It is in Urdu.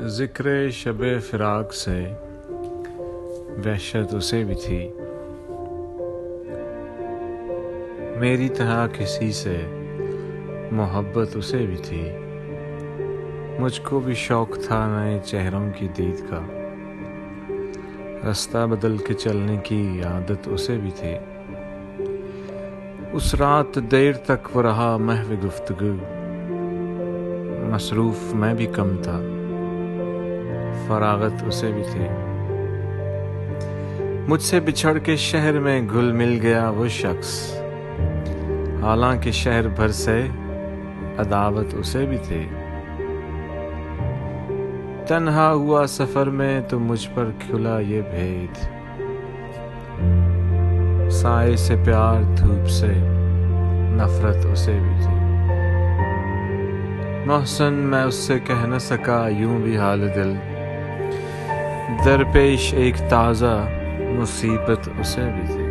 ذکر شب فراق سے وحشت اسے بھی تھی، میری طرح کسی سے محبت اسے بھی تھی۔ مجھ کو بھی شوق تھا نئے چہروں کی دید کا، راستہ بدل کے چلنے کی عادت اسے بھی تھی۔ اس رات دیر تک وہ رہا محو گفتگو، مصروف میں بھی کم تھا، فراغت اسے بھی تھی۔ مجھ سے بچھڑ کے شہر میں گھل مل گیا وہ شخص، حالانکہ شہر بھر سے عداوت اسے بھی تھی۔ تنہا ہوا سفر میں تو مجھ پر کھلا یہ بھید، سائے سے پیار دھوپ سے نفرت اسے بھی تھی۔ محسن میں اس سے کہہ نہ سکا یوں بھی حال دل، درپیش ایک تازہ مصیبت اسے بھی تھی۔